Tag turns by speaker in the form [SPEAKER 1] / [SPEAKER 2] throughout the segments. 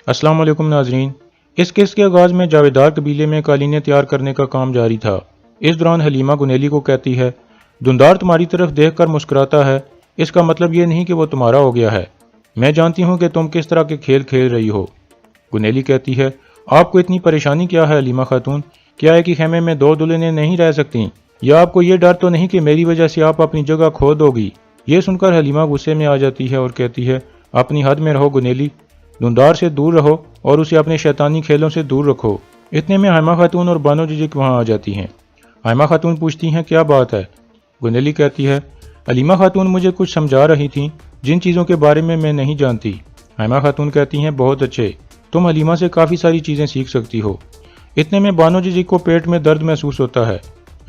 [SPEAKER 1] السلام علیکم ناظرین۔ اس کیس کے آغاز میں جاویدار قبیلے میں قالینیں تیار کرنے کا کام جاری تھا۔ اس دوران حلیمہ گنیلی کو کہتی ہے، دندار تمہاری طرف دیکھ کر مسکراتا ہے، اس کا مطلب یہ نہیں کہ وہ تمہارا ہو گیا ہے۔ میں جانتی ہوں کہ تم کس طرح کے کھیل کھیل رہی ہو۔ گنیلی کہتی ہے، آپ کو اتنی پریشانی کیا ہے حلیمہ خاتون؟ کیا ہے کہ خیمے میں دو دلہنیں نہیں رہ سکتی؟ یا آپ کو یہ ڈر تو نہیں کہ میری وجہ سے آپ اپنی جگہ کھو دو گی؟ یہ سن کر حلیمہ غصے میں آ جاتی ہے اور کہتی ہے، اپنی حد میں رہو گنیلی، دندار سے دور رہو اور اسے اپنے شیطانی کھیلوں سے دور رکھو۔ اتنے میں حلیمہ خاتون اور بانو ججک وہاں آ جاتی ہیں۔ حلیمہ خاتون پوچھتی ہیں، کیا بات ہے؟ گنیلی کہتی ہے، حلیمہ خاتون مجھے کچھ سمجھا رہی تھیں جن چیزوں کے بارے میں نہیں جانتی۔ حلیمہ خاتون کہتی ہیں، بہت اچھے، تم حلیمہ سے کافی ساری چیزیں سیکھ سکتی ہو۔ اتنے میں بانو ججک کو پیٹ میں درد محسوس ہوتا ہے۔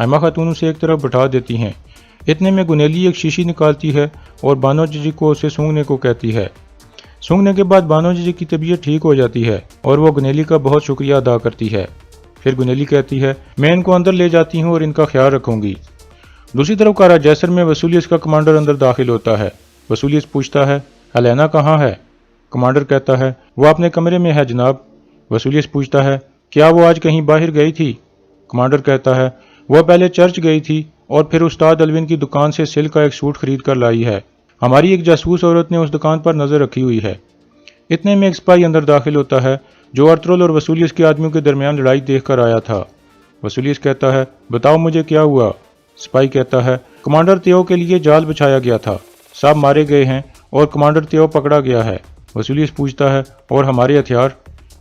[SPEAKER 1] حلیمہ خاتون اسے ایک طرف بٹھا دیتی ہیں۔ اتنے میں گنیلی ایک شیشی نکالتی ہے اور بانو ججک کو اسے سونگھنے کو کہتی ہے۔ سونگھنے کے بعد بانو ججک کی طبیعت ٹھیک ہو جاتی ہے اور وہ گنیلی کا بہت شکریہ ادا کرتی ہے۔ پھر گنیلی کہتی ہے، میں ان کو اندر لے جاتی ہوں اور ان کا خیال رکھوں گی۔ دوسری طرف کارا جیسر میں وسولیس کا کمانڈر اندر داخل ہوتا ہے۔ وسولیس پوچھتا ہے، ہلینا کہاں ہے؟ کمانڈر کہتا ہے، وہ اپنے کمرے میں ہے جناب۔ وسولیس پوچھتا ہے، کیا وہ آج کہیں باہر گئی تھی؟ کمانڈر کہتا ہے، وہ پہلے چرچ گئی تھی اور پھر استاد الوین کی دکان سے سلک کا ایک سوٹ خرید کر لائی ہے۔ ہماری ایک جاسوس عورت نے اس دکان پر نظر رکھی ہوئی ہے۔ اتنے میں ایک سپاہی اندر داخل ہوتا ہے جو ارطغرل اور وسولیس کے آدمیوں کے درمیان لڑائی دیکھ کر آیا تھا۔ وسولیس کہتا ہے، بتاؤ مجھے کیا ہوا؟ سپاہی کہتا ہے، کمانڈر تیو کے لیے جال بچھایا گیا تھا، سب مارے گئے ہیں اور کمانڈر تیو پکڑا گیا ہے۔ وسولیس پوچھتا ہے، اور ہمارے ہتھیار؟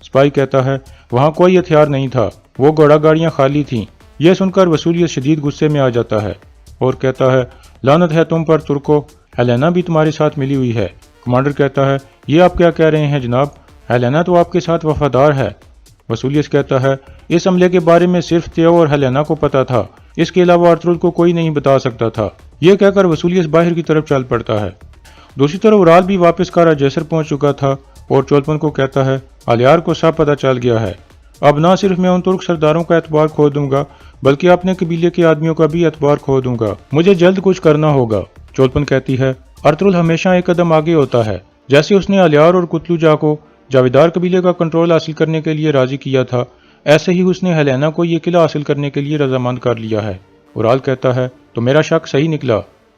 [SPEAKER 1] سپاہی کہتا ہے، وہاں کوئی ہتھیار نہیں تھا، وہ گھوڑا گاڑیاں خالی تھیں۔ یہ سن کر وسولیس شدید غصے میں آ جاتا ہے اور کہتا ہے، لعنت ہے تم پر ترکو، ہیلینا بھی تمہارے ساتھ ملی ہوئی ہے۔ کمانڈر کہتا ہے، یہ آپ کیا کہہ رہے ہیں جناب؟ ہیلینا تو آپ کے ساتھ وفادار ہے۔ وسولیس کہتا ہے، اس عملے کے بارے میں صرف تیو اور ہیلینا کو پتا تھا، اس کے علاوہ ارطغرل کو کوئی نہیں بتا سکتا تھا۔ یہ کہہ کر وسولیس باہر کی طرف چل پڑتا ہے۔ دوسری طرف اورال بھی واپس کارا جیسر پہنچ چکا تھا اور چولپن کو کہتا ہے، الیار کو سب پتہ چل گیا ہے۔ اب نہ صرف میں ان ترک سرداروں کا اعتبار کھو دوں گا بلکہ اپنے قبیلے کے آدمیوں کا بھی اعتبار کھو دوں گا۔ مجھے جلد کچھ کرنا ہوگا۔ چولپن کہتی ہے، ارطغرل ہمیشہ ایک قدم آگے ہوتا ہے۔ جیسے اس نے الیار اور کتلو جا کو جاویدار قبیلے کا کنٹرول حاصل کرنے کے لیے راضی کیا تھا، ایسے ہی اس نے ہیلینا کو یہ قلعہ حاصل کرنے کے لیے رضامند کر لیا ہے۔ اورال کہتا ہے، تو میرا شک صحیح نکلا،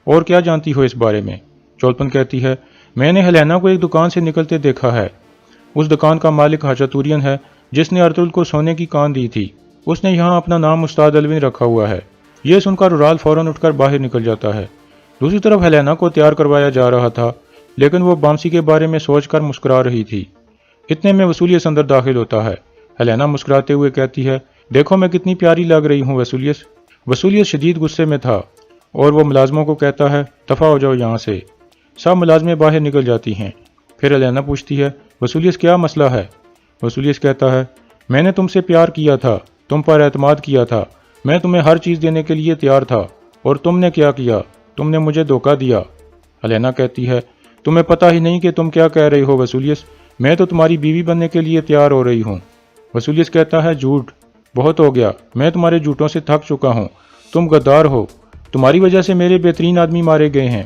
[SPEAKER 1] اور کیا جانتی ہو اس بارے میں؟ چولپن کہتی ہے، میں نے ہیلینا کو ایک دکان سے نکلتے دیکھا ہے۔ اس دکان کا مالک ہاچاتورین ہے جس نے ارطغرل کو سونے کی کان دی تھی۔ اس نے یہاں اپنا نام استاد الوین رکھا ہوا ہے۔ یہ سن کر اورال فوراً اٹھ کر باہر نکل جاتا ہے۔ دوسری طرف ہیلینا کو تیار کروایا جا رہا تھا لیکن وہ بامسی کے بارے میں سوچ کر مسکرا رہی تھی۔ اتنے میں وسولیس اندر داخل ہوتا ہے۔ ہیلینا مسکراتے ہوئے کہتی ہے، دیکھو میں کتنی پیاری لگ رہی ہوں وسولیس۔ وسولیس شدید غصے میں تھا اور وہ ملازموں کو کہتا ہے، دفع ہو جاؤ یہاں سے۔ سب ملازمیں باہر نکل جاتی ہیں۔ پھر ہیلینا پوچھتی ہے، وسولیس کیا مسئلہ ہے؟ وسولیس کہتا ہے، میں نے تم سے پیار کیا تھا، تم پر اعتماد کیا تھا، میں تمہیں ہر چیز دینے کے لیے تیار تھا، اور تم نے کیا کیا؟ تم نے مجھے دھوکہ دیا۔ ہیلینا کہتی ہے، تمہیں پتہ ہی نہیں کہ تم کیا کہہ رہی ہو وسولیس، میں تو تمہاری بیوی بننے کے لیے تیار ہو رہی ہوں۔ وسولیس کہتا ہے، جھوٹ، بہت ہو گیا، میں تمہارے جھوٹوں سے تھک چکا ہوں، تم غدار ہو، تمہاری وجہ سے میرے بہترین آدمی مارے گئے ہیں،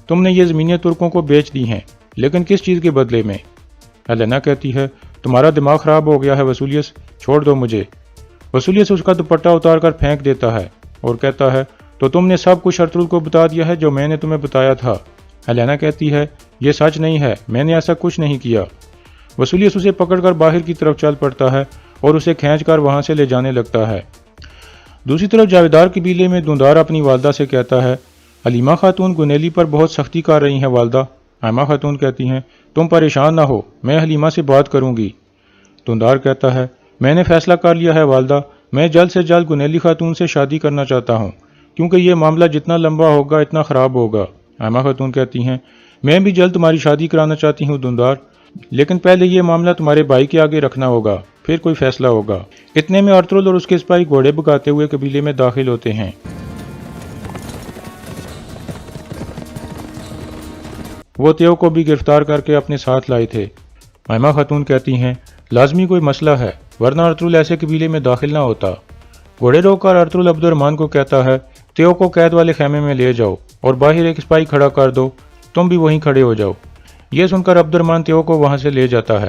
[SPEAKER 1] تم نے یہ زمینیں ترکوں کو بیچ دی ہیں، لیکن کس چیز کے بدلے میں؟ ہیلینا کہتی ہے، تمہارا دماغ خراب ہو گیا ہے وسولیس، چھوڑ دو مجھے۔ وسولیس اس کا دوپٹہ اتار کر پھینک دیتا ہے اور کہتا ہے، تو تم نے سب کچھ ارطغرل کو بتا دیا ہے جو میں نے تمہیں بتایا تھا۔ ہیلینا کہتی ہے، یہ سچ نہیں ہے، میں نے ایسا کچھ نہیں کیا۔ وسولیس اسے پکڑ کر باہر کی طرف چل پڑتا ہے اور اسے کھینچ کر وہاں سے لے جانے لگتا ہے۔ دوسری طرف جاویدار قبیلے میں دندار اپنی والدہ سے کہتا ہے، حلیمہ خاتون گنیلی پر بہت سختی کر رہی ہیں والدہ۔ حلیمہ خاتون کہتی ہیں، تم پریشان نہ ہو، میں حلیمہ سے بات کروں گی۔ دندار کہتا ہے، میں نے فیصلہ کر لیا ہے والدہ، میں جلد سے جلد گنیلی خاتون سے شادی کرنا چاہتا ہوں، کیونکہ یہ معاملہ جتنا لمبا ہوگا اتنا خراب ہوگا۔ حلیمہ خاتون کہتی ہیں، میں بھی جلد تمہاری شادی کرانا چاہتی ہوں دندار، لیکن پہلے یہ معاملہ تمہارے بھائی کے آگے رکھنا ہوگا، پھر کوئی فیصلہ ہوگا۔ اتنے میں ارطغرل اور اس کے سپاہی گھوڑے بھگاتے ہوئے قبیلے میں داخل ہوتے ہیں۔ وہ تیو کو بھی گرفتار کر کے اپنے ساتھ لائے تھے۔ حلیمہ خاتون کہتی ہیں، لازمی کوئی مسئلہ ہے، ورنہ ارطغرل ایسے قبیلے میں داخل نہ ہوتا۔ گھوڑے روک کر ارطغرل عبد الرحمن کو کہتا ہے، تیو کو قید والے خیمے میں لے جاؤ اور باہر ایک سپاہی کھڑا کر دو، تم بھی وہیں کھڑے ہو جاؤ۔ یہ سن کر عبد الرحمن تیو کو وہاں سے لے جاتا ہے۔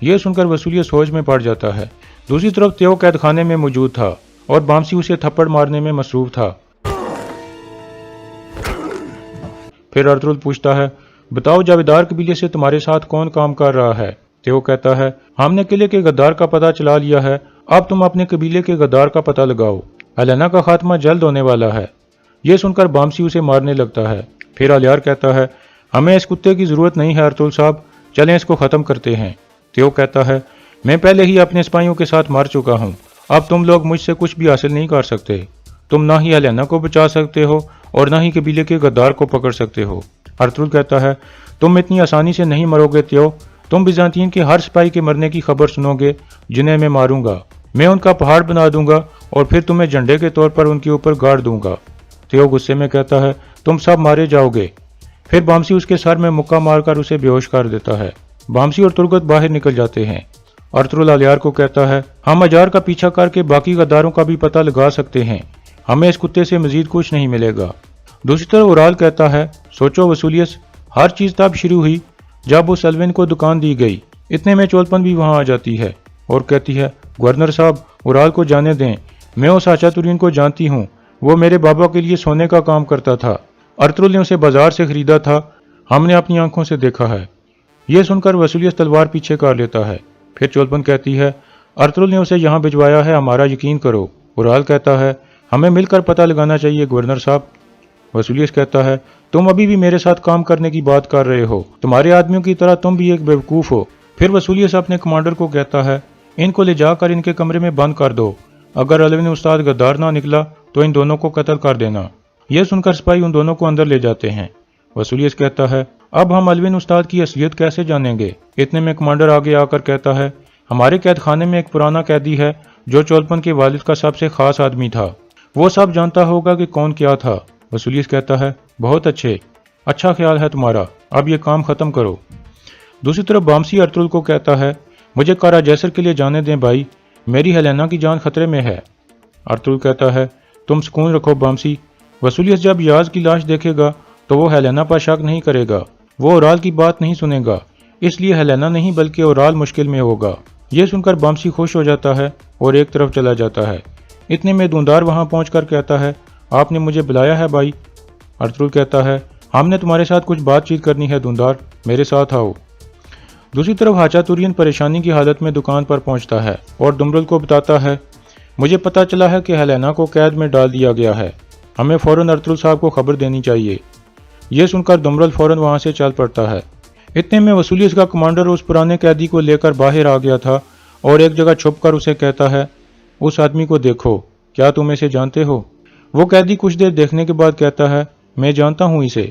[SPEAKER 1] یہ سن کر وصولیت سوچ میں پڑ جاتا ہے۔ دوسری طرف تیو قید خانے میں موجود تھا اور بامسی اسے تھپڑ مارنے میں مصروف تھا۔ پھر ارطغرل پوچھتا ہے، بتاؤ جاویدار قبیلے سے تمہارے ساتھ کون کام کر رہا ہے؟ تیو کہتا ہے، ہم نے قلعے کے غدار کا پتہ چلا لیا ہے، اب تم اپنے قبیلے کے غدار کا پتہ لگاؤ، ہیلینا کا خاتمہ جلد ہونے والا ہے۔ یہ سن کر بامسی اسے مارنے لگتا ہے۔ پھر الیار کہتا ہے، ہمیں اس کتے کی ضرورت نہیں ہے ارطغرل صاحب، چلیں اس کو ختم کرتے ہیں۔ تیو کہتا ہے، میں پہلے ہی اپنے سپاہیوں کے ساتھ مار چکا ہوں، اب تم لوگ مجھ سے کچھ بھی حاصل نہیں کر سکتے، تم نہ ہی ہیلینا کو بچا سکتے ہو اور نہ ہی قبیلے کے غدار کو پکڑ سکتے ہو۔ ارطغرل کہتا ہے، تم اتنی آسانی سے نہیں مرو گے تیو، تم بیزانتین کے ہر سپاہی کے مرنے کی خبر سنو گے جنہیں میں ماروں گا، میں ان کا پہاڑ بنا دوں گا اور پھر تمہیں جھنڈے کے طور پر ان کے اوپر گاڑ دوں گا۔ تیو غصے میں کہتا ہے، تم سب مارے جاؤ گے۔ پھر بامسی اس کے سر میں مکہ مار کر اسے بے ہوش کر دیتا ہے۔ بامسی اور ترگت باہر نکل جاتے ہیں۔ ارطغرل الیار کو کہتا ہے، ہم اجار کا پیچھا کر کے باقی غداروں کا بھی پتہ لگا سکتے ہیں، ہمیں اس کتے سے مزید کچھ نہیں ملے گا۔ دوسری طرف اورال کہتا ہے، سوچو وصولیس، ہر چیز تب شروع ہوئی جب اس الوین کو دکان دی گئی، اتنے میں چولپن بھی وہاں آ جاتی ہے اور کہتی ہے، گورنر صاحب اورال کو جانے دیں، میں اس ہاچاتورین کو جانتی ہوں، وہ میرے بابا کے لیے سونے کا کام کرتا تھا، ارطغرل نے اسے بازار سے خریدا تھا، ہم نے اپنی آنکھوں سے دیکھا ہے۔ یہ سن کر وصولیس تلوار پیچھے کر لیتا ہے۔ پھر چولپن کہتی ہے، ارطغرل نے اسے یہاں بھجوایا ہے، ہمارا یقین کرو۔ اورال کہتا ہے، ہمیں مل کر پتہ لگانا چاہیے گورنر صاحب۔ وصولیس کہتا ہے، تم ابھی بھی میرے ساتھ کام کرنے کی بات کر رہے ہو، تمہارے آدمیوں کی طرح تم بھی ایک بیوقوف ہو۔ پھر وصولیس اپنے کمانڈر کو کہتا ہے، ان کو لے جا کر ان کے کمرے میں بند کر دو، اگر الوین استاد غدار نہ نکلا تو ان دونوں کو قتل کر دینا۔ یہ سن کر سپاہی ان دونوں کو اندر لے جاتے ہیں۔ وصولیس کہتا ہے، اب ہم الوین استاد کی اصلیت کیسے جانیں گے؟ اتنے میں کمانڈر آگے آ کر کہتا ہے، ہمارے قید خانے میں ایک پرانا قیدی ہے جو چولپن کے والد کا سب سے خاص آدمی تھا، وہ سب جانتا ہوگا کہ کون کیا تھا۔ وصولیس کہتا ہے، بہت اچھا خیال ہے تمہارا، اب یہ کام ختم کرو۔ دوسری طرف بامسی ارطغرل کو کہتا ہے، مجھے کارا جیسر کے لیے جانے دیں بھائی، میری ہیلینا کی جان خطرے میں ہے۔ ارطغرل کہتا ہے، تم سکون رکھو بامسی، وصولیس جب یاز کی لاش دیکھے گا تو وہ ہیلینا پر شک نہیں کرے گا، وہ اورال کی بات نہیں سنے گا، اس لیے ہیلینا نہیں بلکہ اورال مشکل میں ہوگا۔ یہ سن کر بامسی خوش ہو جاتا ہے اور ایک طرف چلا جاتا ہے۔ اتنے میں دوندار وہاں پہنچ کر کہتا ہے، آپ نے مجھے بلایا ہے بھائی؟ ارطغرل کہتا ہے، ہم نے تمہارے ساتھ کچھ بات چیت کرنی ہے دوندار، میرے ساتھ آؤ۔ دوسری طرف ہاچاتورین پریشانی کی حالت میں دکان پر پہنچتا ہے اور دمرل کو بتاتا ہے، مجھے پتا چلا ہے کہ ہیلینا کو قید میں ڈال دیا گیا ہے، ہمیں فوراً ارطغرل صاحب کو خبر دینی چاہیے۔ یہ سن کر دمرل فوراً وہاں سے چل پڑتا ہے۔ اتنے میں وصولیس کا کمانڈر اس پرانے قیدی کو لے کر باہر آ گیا تھا اور ایک جگہ چھپ کر اسے کہتا ہے، اس آدمی کو دیکھو، کیا تم اسے جانتے ہو؟ وہ قیدی کچھ دیر دیکھنے کے بعد کہتا ہے، میں جانتا ہوں اسے،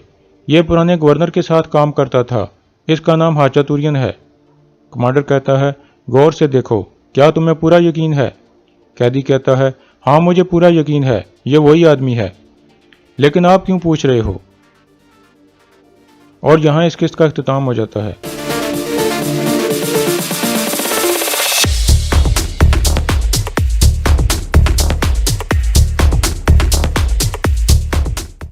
[SPEAKER 1] یہ پرانے گورنر کے ساتھ کام کرتا تھا، اس کا نام ہاچاتورین ہے۔ کمانڈر کہتا ہے، غور سے دیکھو، کیا تمہیں پورا یقین ہے؟ قیدی کہتا ہے، ہاں مجھے پورا یقین ہے، یہ وہی آدمی ہے، لیکن آپ کیوں پوچھ رہے ہو؟ اور یہاں اس قسط کا اختتام ہو جاتا ہے۔